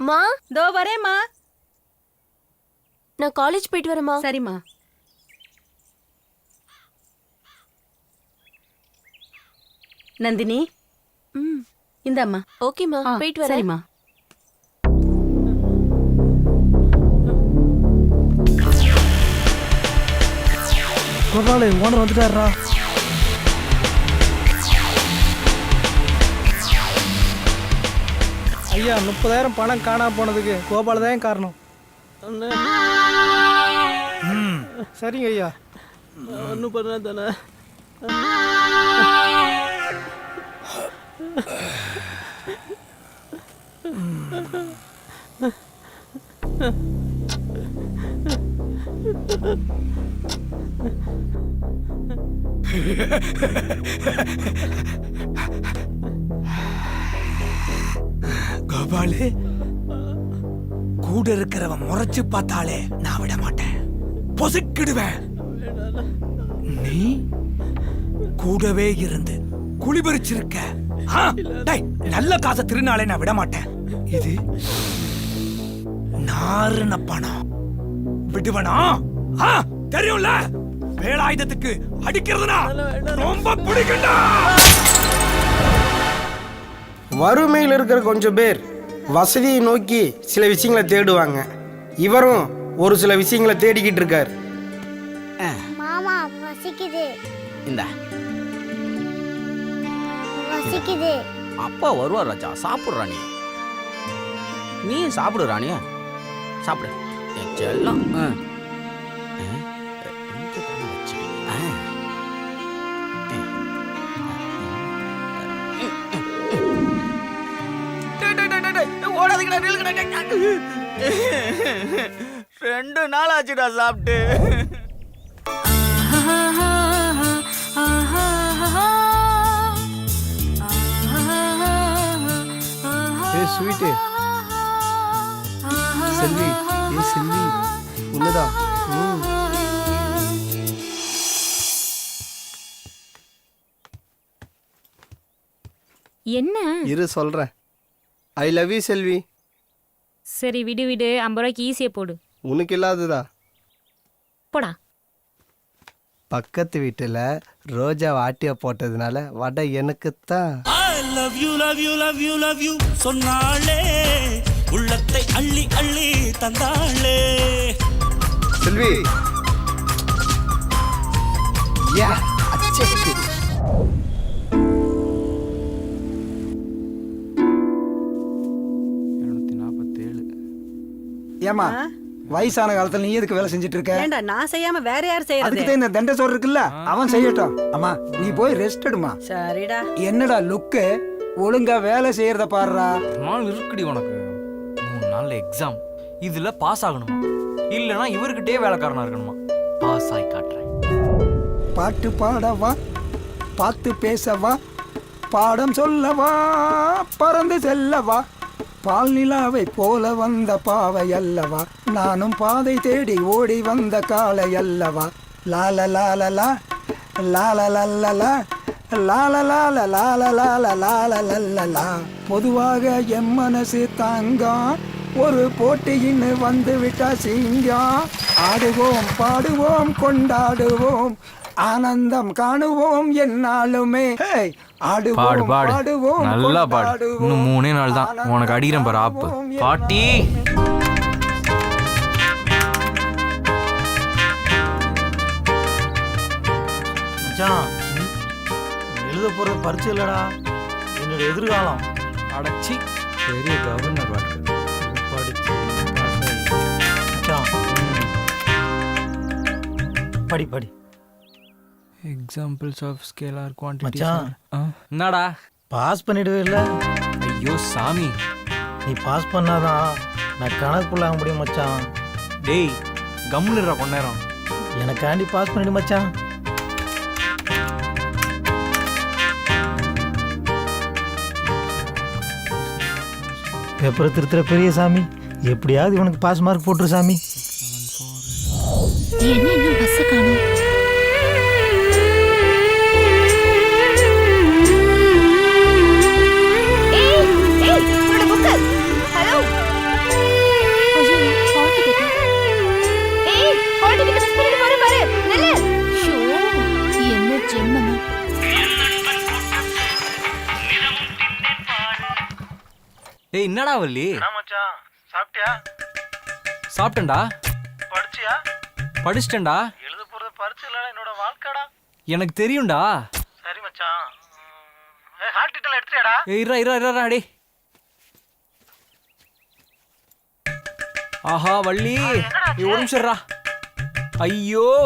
மா தோ வரேம்மா. நான் காலேஜ் போயிட்டு வரேம்மா. சரிம்மா. நந்தினி இந்தாம்மா. ஓகேம்மா, போயிட்டு வரேன். சரிம்மா. கோபாலு ஓனர் வந்துட்டாரா? ஐயா 30,000 பணம் காணாம போனதுக்கு கோபால தான் காரணம். சரிங்க ஐயா. ஒன்றும் பண்ண தானே. கோபாலு, கூட இருக்கிறவன் முறைச்சு பார்த்தாலே நான் விட மாட்டேன், பொசுக்கிடுவேன். நீ கூடவே இருந்து குளிபறிச்சிருக்க. நல்ல காசை திருநாளே நான் விட மாட்டேன். இது நாருன பணம் விடுவனா? தெரியும்ல, வேலாயுதத்துக்கு அடிக்கிறதுனா ரொம்ப பிடிக்கண்டா. வறுமையில் இருக்கிற கொஞ்சம் பேர் வசதியை நோக்கி சில விஷயங்களை தேடுவாங்க. இவரும் ஒரு சில விஷயங்களை தேடிக்கிட்டு இருக்கார். மாமா வசிக்குது. இந்த வசிக்குது. அப்பா வருவார் ராஜா. சாப்பிடு ராணி. நீ சாப்பிடு ராணி. சாப்பிடு செல்லம். ரெண்டு நாள் ஆச்சுடா சாப்பிட்டு. ஸ்வீட்டு செல்வி, செல்வி உன்னதா? என்ன இரு சொல்றேன். ஐ லவ் யூ செல்வி. சரி விடு விடு, 50 ரூபாய்க்கு ஈஸியா போடு. உனக்கு இல்லாததா? போடா. பக்கத்து வீட்டுல ரோஜா வாட்டிய போட்டதுனால வடை எனக்குத்தான். love you love you love you love you சொன்னாளே, உள்ளத்தை அள்ளி அள்ளி தந்தாளே. செல்வி யா அச்சே. ஏமா வயசான காலத்துல நீ எதுக்கு வேலை செஞ்சுட்டு இருக்க? ஏண்டா நான் செய்யாம வேற யார் செய்யறது? அதுக்கு இந்த தண்டை சோறு இருக்குல்ல, அவன் செய்யட்டும். அம்மா நீ போய் ரெஸ்ட் எடுமா. சரிடா. என்னடா லுக்கு, ஒழுங்கா வேலை செய்யறத பாருடா. நாள் இருக்குடி உனக்கு. 3 நாள்ல எக்ஸாம். இதுல பாஸ் ஆகணுமா, இல்லனா இவர்கிட்டயே வேலைக்காரனா இருக்கணுமா? பாஸ் ஆகி காட்டுறேன். பாட்டு பாடவா, பார்த்து பேசவா, பாடம் சொல்லவா, பறந்து செல்லவா, பால் நிலாவை போல வந்த பாவை அல்லவா, நானும் பாதை தேடி ஓடி வந்த காலை அல்லவா. லால லாலலா லாலலல்லலா லாலலாலலாலலாலலாலலா. பொதுவாக என் மனசு தாங்கம், ஒரு போட்டியின்னு வந்து விட்டா சிங்கம். ஆடுவோம் பாடுவோம் கொண்டாடுவோம், ஆனந்தம் காணுவோம் என்னாலுமே. பாடு பாடு, நல்லா பாடு. இன்னும் 3 நாள் தான், உனக்கு அடிக்கிறேன் பாரு ஆப்பு. பாட்டி எழுத போறது பரிச்சை இல்லடா, என்னோட எதிர்காலம். அடைச்சி பெரிய கவர்னர் வாழ்க்கை படிச்சு படி படி. Examples of scalar quantity. மச்சான் என்னடா பாஸ் பண்ணிடுவே இல்ல? ஐயோ சாமி, நீ பாஸ் பண்ணாதான் நான் கணக்குள்ள ஆக முடியும் மச்சான். டேய் கம்முனுடா கொஞ்ச நேரம். எனக்காண்டி பாஸ் பண்ணிடு மச்சான். பேப்பரை திருத்துற பெரிய சாமி, எப்படியாவது இவனுக்கு பாஸ் மார்க் போட்டுரு சாமி. என்ன இன்னும் பஸ் காணோம்? ஹலோ என்னடா வள்ளி மச்சான் சாப்பிட்டியா சாப்பிட்டேன்டா படிச்சியா படிச்சிட்டேன்டா எழுத போறது பரிச்சு இல்லடா என்னோட வாழ்க்கைடா எனக்கு தெரியும்டா சரி மச்சான் ஹார்ட் டீட்டெயில் எடுத்துறியாடா இரா டே ஆஹா வள்ளி ஒரு நிமிஷம் இருடா. ஐயோ